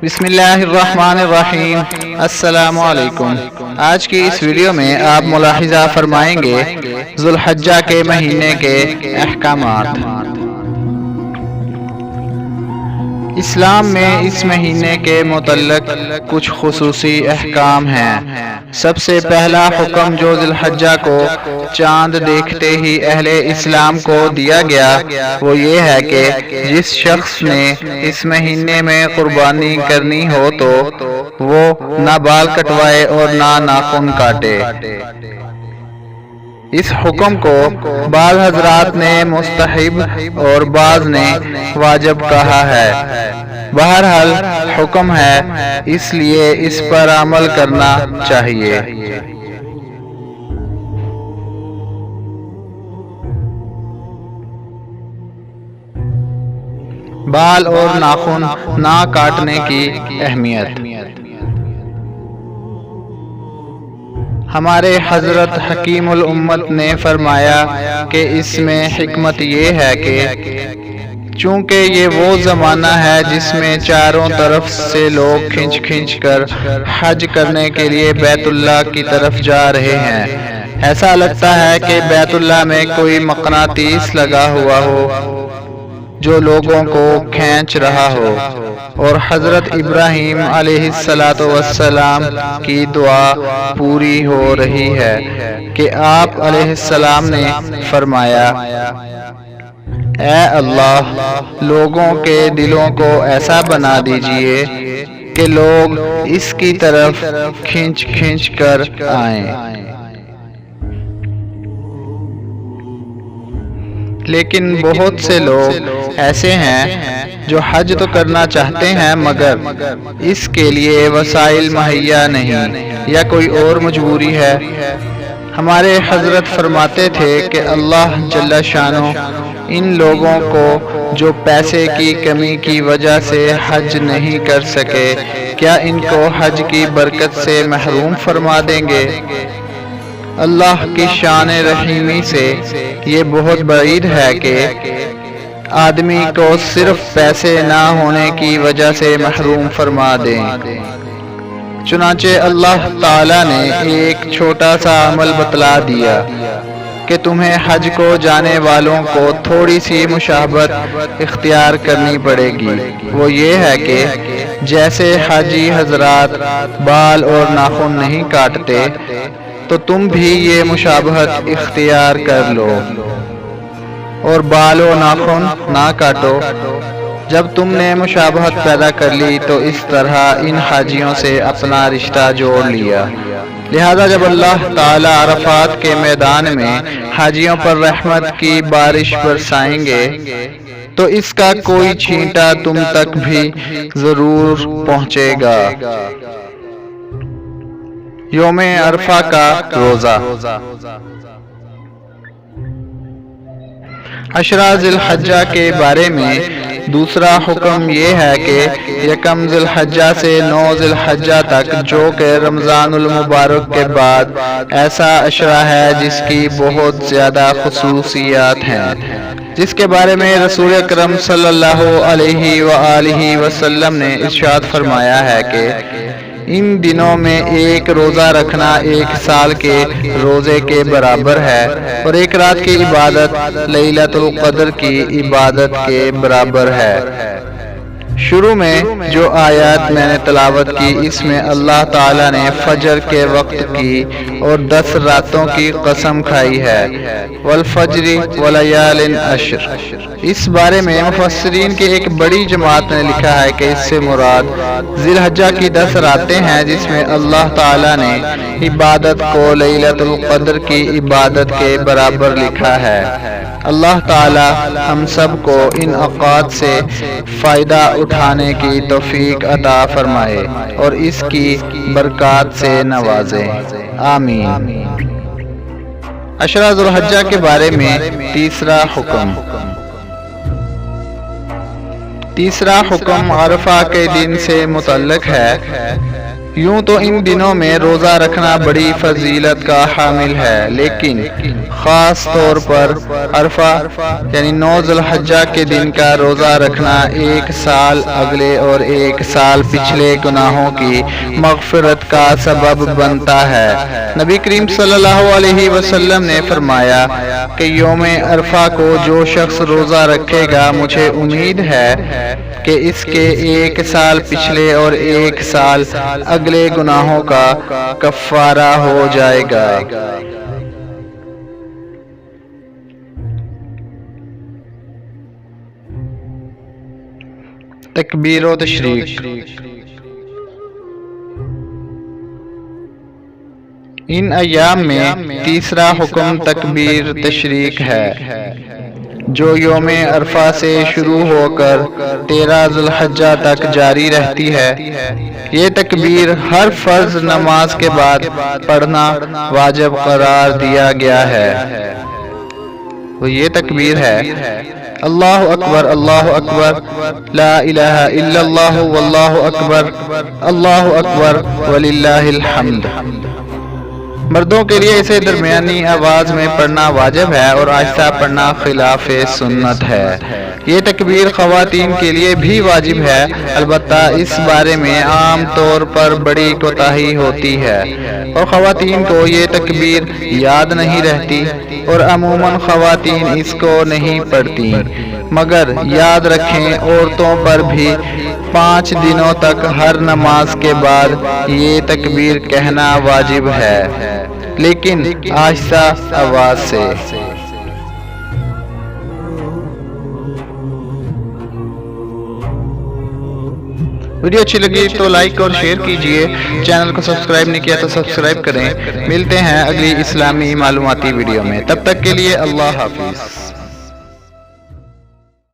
بسم اللہ الرحمن الرحیم۔ السلام علیکم۔ آج کی اس ویڈیو میں آپ ملاحظہ فرمائیں گے ذو الحجہ کے مہینے کے احکامات۔ اسلام میں اس مہینے کے متعلق کچھ خصوصی احکام ہیں۔ سب سے پہلا حکم جو ذی الحجہ کو چاند دیکھتے ہی اہل اسلام کو دیا گیا وہ یہ ہے کہ جس شخص نے اس مہینے میں قربانی کرنی ہو تو وہ نہ بال کٹوائے اور نہ ناخن کاٹے۔ اس حکم کو بعض حضرات نے مستحب اور بعض نے واجب کہا ہے۔ بہرحال حکم ہے، اس لیے اس پر عمل کرنا چاہیے۔ بال اور ناخن نہ کاٹنے کی اہمیت۔ ہمارے حضرت حکیم الامت نے فرمایا کہ اس میں حکمت یہ ہے کہ چونکہ یہ وہ زمانہ ہے جس میں چاروں طرف سے لوگ کھنچ کھنچ کر حج کرنے کے لیے بیت اللہ کی طرف جا رہے ہیں، ایسا لگتا ہے کہ بیت اللہ میں کوئی مقناطیس لگا ہوا ہو جو لوگوں کو کھینچ رہا ہو، اور حضرت ابراہیم علیہ السلام کی دعا پوری ہو رہی ہے کہ آپ علیہ السلام نے فرمایا، اے اللہ، لوگوں کے دلوں کو ایسا بنا دیجئے کہ لوگ اس کی طرف کھنچ کھنچ کر آئیں۔ لیکن بہت سے لوگ ایسے ہیں جو حج تو کرنا چاہتے ہیں مگر اس کے لیے وسائل مہیا نہیں یا کوئی اور مجبوری ہے۔ ہمارے حضرت فرماتے تھے کہ اللہ جل شانہ ان لوگوں کو جو پیسے کی کمی کی وجہ سے حج نہیں کر سکے، کیا ان کو حج کی برکت سے محروم فرما دیں گے؟ اللہ کی شان رحیمی سے یہ بہت بعید ہے کہ آدمی کو صرف پیسے نہ ہونے کی وجہ سے محروم فرما دیں۔ چنانچہ اللہ تعالیٰ نے ایک چھوٹا سا عمل بتلا دیا کہ تمہیں حج کو جانے والوں کو تھوڑی سی مشابہت اختیار کرنی پڑے گی، وہ یہ ہے کہ جیسے حاجی حضرات بال اور ناخن نہیں کاٹتے تو تم بھی یہ مشابہت اختیار کر لو اور بال و ناخن نہ کاٹو۔ جب تم نے مشابہت پیدا کر لی تو اس طرح ان حاجیوں سے اپنا رشتہ جوڑ لیا۔ لہذا جب اللہ تعالی عرفات کے میدان میں حاجیوں پر رحمت کی بارش برسائیں گے تو اس کا کوئی چھینٹا تم تک بھی ضرور پہنچے گا۔ یوم عرفہ کا روزہ۔ عشرہ ذی الحجہ کے بارے میں دوسرا حکم یہ ہے کہ یکم ذی الحجہ سے 9 ذی الحجہ تک جو کہ رمضان المبارک کے بعد ایسا عشرہ ہے جس کی بہت زیادہ خصوصیات ہیں، جس کے بارے میں رسول اکرم صلی اللہ علیہ وآلہ وسلم نے ارشاد فرمایا ہے کہ ان دنوں میں ایک روزہ رکھنا 1 سال کے روزے کے برابر ہے اور ایک رات کی عبادت لیلۃ القدر کی عبادت کے برابر ہے۔ شروع میں جو آیات میں نے تلاوت کی اس میں اللہ تعالیٰ نے فجر کے وقت کی اور 10 راتوں کی قسم کھائی ہے، والفجر ولیال عشر۔ اس بارے میں مفسرین کی ایک بڑی جماعت نے لکھا ہے کہ اس سے مراد ذی الحجہ کی 10 راتیں ہیں جس میں اللہ تعالیٰ نے عبادت کو لیلۃ القدر کی عبادت کے برابر لکھا ہے۔ اللہ تعالیٰ ہم سب کو ان اوقات سے فائدہ اٹھانے کی توفیق عطا فرمائے اور اس کی برکات سے نوازے، آمین۔ عشرہ ذی الحجہ کے بارے میں تیسرا حکم۔ تیسرا حکم عرفہ کے دن سے متعلق ہے۔ یوں تو ان دنوں میں روزہ رکھنا بڑی فضیلت کا حامل ہے، لیکن خاص طور پر عرفہ یعنی 9 ذی الحجہ کے دن کا روزہ رکھنا ایک سال اگلے اور ایک سال پچھلے گناہوں کی مغفرت کا سبب بنتا ہے۔ نبی کریم صلی اللہ علیہ وسلم نے فرمایا کہ یوم عرفہ کو جو شخص روزہ رکھے گا، مجھے امید ہے کہ اس کے ایک سال پچھلے اور ایک سال اگلے گناہوں کا کفارہ ہو جائے گا۔ تکبیر و تشریق۔ ان ایام میں تیسرا حکم تکبیر تشریق ہے، جو یوم عرفہ سے شروع ہو کر 13 ذی الحجہ تک جاری رہتی ہے۔ یہ تکبیر ہر فرض نماز کے بعد پڑھنا واجب قرار دیا گیا ہے۔ وہ یہ تکبیر ہے: اللہ اکبر اللہ اکبر، لا الہ الا اللہ واللہ اکبر، اللہ اکبر وللہ الحمد۔ مردوں کے لیے اسے درمیانی آواز میں پڑھنا واجب ہے اور آہستہ پڑھنا خلاف سنت ہے۔ یہ تکبیر خواتین کے لیے بھی واجب ہے، البتہ اس بارے میں عام طور پر بڑی کوتاہی ہوتی ہے اور خواتین کو یہ تکبیر یاد نہیں رہتی اور عموماً خواتین اس کو نہیں پڑھتی۔ مگر یاد رکھیں، عورتوں پر بھی 5 دنوں تک ہر نماز کے بعد یہ تکبیر کہنا واجب ہے، لیکن آہستہ آواز سے۔ ویڈیو اچھی لگی تو لائک اور شیئر کیجئے، چینل کو سبسکرائب نہیں کیا تو سبسکرائب کریں۔ ملتے ہیں اگلی اسلامی معلوماتی ویڈیو میں، تب تک کے لیے اللہ حافظ۔